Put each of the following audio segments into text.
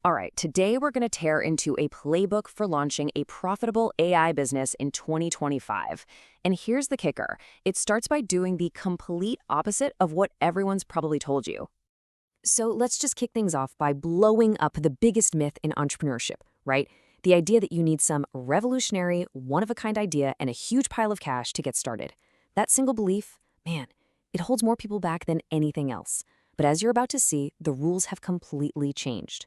All right, today we're going to tear into a playbook for launching a profitable AI business in 2025. And here's the kicker. It starts by doing the complete opposite of what everyone's probably told you. So let's just kick things off by blowing up the biggest myth in entrepreneurship, right? The idea that you need some revolutionary, one-of-a-kind idea and a huge pile of cash to get started. That single belief, man, it holds more people back than anything else. But as you're about to see, the rules have completely changed.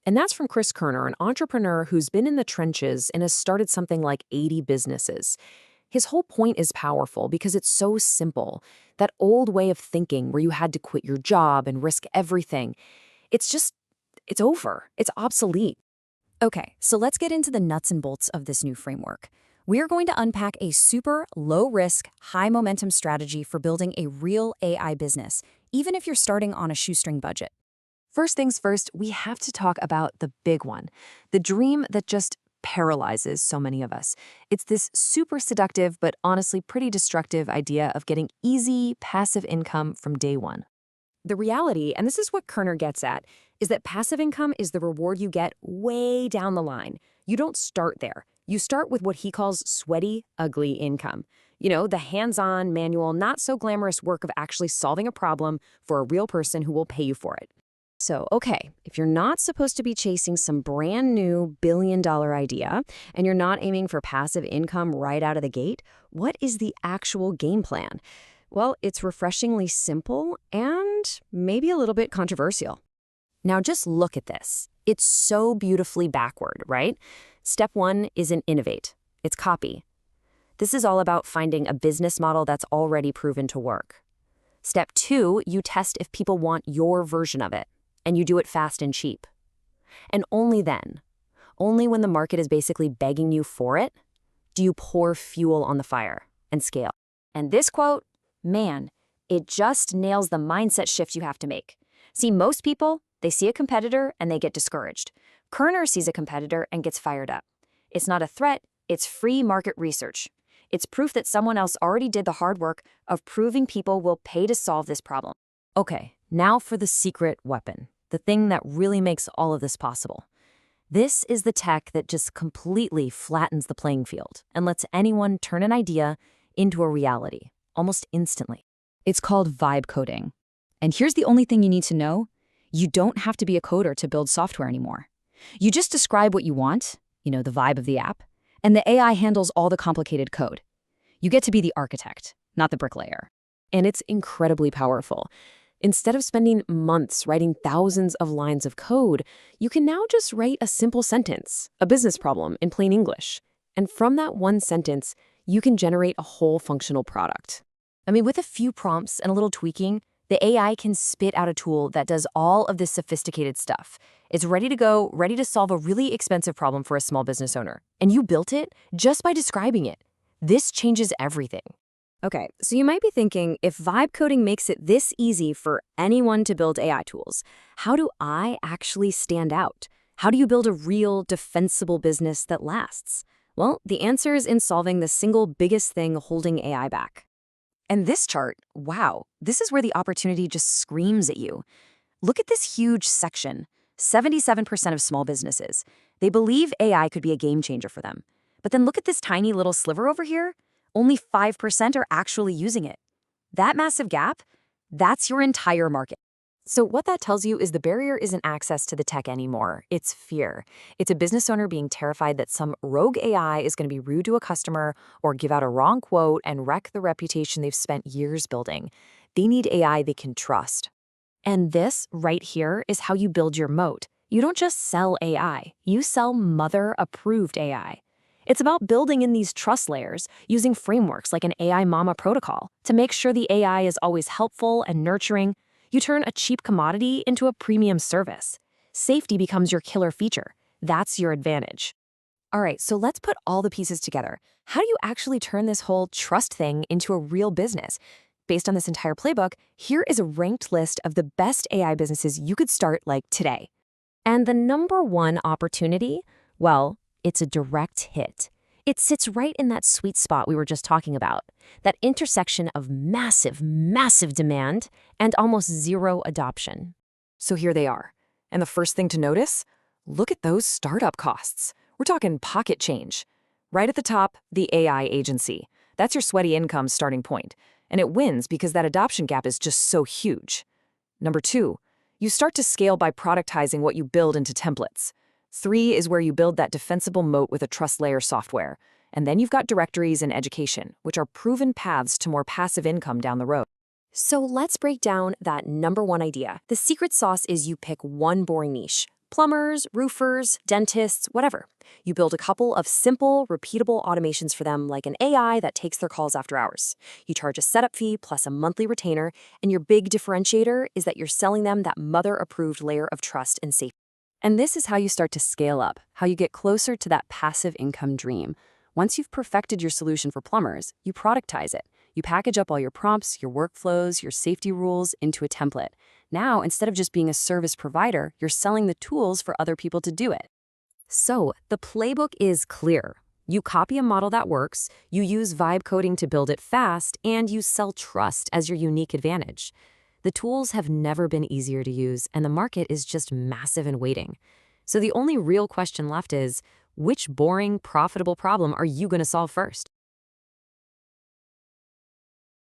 And that's from Chris Koerner, an entrepreneur who's been in the trenches and has started something like 80 businesses. His whole point is powerful because it's so simple. That old way of thinking where you had to quit your job and risk everything, it's over. It's obsolete. Okay, so let's get into the nuts and bolts of this new framework. We are going to unpack a super low-risk, high-momentum strategy for building a real AI business, even if you're starting on a shoestring budget. First things first, we have to talk about the big one, the dream that just paralyzes so many of us. It's this super seductive but honestly pretty destructive idea of getting easy, passive income from day one. The reality, and this is what Koerner gets at, is that passive income is the reward you get way down the line. You don't start there. You start with what he calls sweaty, ugly income. You know, the hands-on, manual, not so glamorous work of actually solving a problem for a real person who will pay you for it. So, okay, if you're not supposed to be chasing some brand new billion-dollar idea and you're not aiming for passive income right out of the gate, what is the actual game plan? Well, it's refreshingly simple and maybe a little bit controversial. Now, just look at this. It's so beautifully backward, right? Step one isn't innovate. It's copy. This is all about finding a business model that's already proven to work. Step two, you test if people want your version of it. And you do it fast and cheap. And only then, only when the market is basically begging you for it, do you pour fuel on the fire and scale. And this quote, man, it just nails the mindset shift you have to make. See, most people, they see a competitor and they get discouraged. Koerner sees a competitor and gets fired up. It's not a threat, it's free market research. It's proof that someone else already did the hard work of proving people will pay to solve this problem. Okay, now for the secret weapon. The thing that really makes all of this possible. This is the tech that just completely flattens the playing field and lets anyone turn an idea into a reality, almost instantly. It's called vibe coding. And here's the only thing you need to know. You don't have to be a coder to build software anymore. You just describe what you want, the vibe of the app, and the AI handles all the complicated code. You get to be the architect, not the bricklayer. And it's incredibly powerful. Instead of spending months writing thousands of lines of code, you can now just write a simple sentence, a business problem in plain English. And from that one sentence, you can generate a whole functional product. I mean, with a few prompts and a little tweaking, the AI can spit out a tool that does all of this sophisticated stuff. It's ready to go, ready to solve a really expensive problem for a small business owner. And you built it just by describing it. This changes everything. Okay, so you might be thinking, if vibe coding makes it this easy for anyone to build AI tools, how do I actually stand out? How do you build a real, defensible business that lasts? Well, the answer is in solving the single biggest thing holding AI back. And this chart, wow, this is where the opportunity just screams at you. Look at this huge section. 77% of small businesses. They believe AI could be a game changer for them. But then look at this tiny little sliver over here. Only 5% are actually using it. That massive gap, that's your entire market. So what that tells you is the barrier isn't access to the tech anymore, it's fear. It's a business owner being terrified that some rogue AI is going to be rude to a customer or give out a wrong quote and wreck the reputation they've spent years building. They need AI they can trust. And this right here is how you build your moat. You don't just sell AI, you sell mother-approved AI. It's about building in these trust layers, using frameworks like an AI Mama protocol to make sure the AI is always helpful and nurturing. You turn a cheap commodity into a premium service. Safety becomes your killer feature. That's your advantage. All right, so let's put all the pieces together. How do you actually turn this whole trust thing into a real business? Based on this entire playbook, here is a ranked list of the best AI businesses you could start like today. And the number one opportunity, well, it's a direct hit. It sits right in that sweet spot we were just talking about, that intersection of massive, massive demand and almost zero adoption. So here they are. And the first thing to notice, Look at those startup costs. We're talking pocket change. Right at the top, the AI agency. That's your sweaty income starting point. And it wins because that adoption gap is just so huge. Number 2, you start to scale by productizing what you build into templates. 3 is where you build that defensible moat with a trust layer software. And then you've got directories and education, which are proven paths to more passive income down the road. So let's break down that number 1 idea. The secret sauce is you pick one boring niche. Plumbers, roofers, dentists, whatever. You build a couple of simple, repeatable automations for them, like an AI that takes their calls after hours. You charge a setup fee plus a monthly retainer, and your big differentiator is that you're selling them that mother-approved layer of trust and safety. And this is how you start to scale up, how you get closer to that passive income dream. Once you've perfected your solution for plumbers, you productize it. You package up all your prompts, your workflows, your safety rules into a template. Now, instead of just being a service provider, you're selling the tools for other people to do it. So, the playbook is clear. You copy a model that works, you use vibe coding to build it fast, and you sell trust as your unique advantage. The tools have never been easier to use, and the market is just massive and waiting. So the only real question left is, which boring, profitable problem are you going to solve first?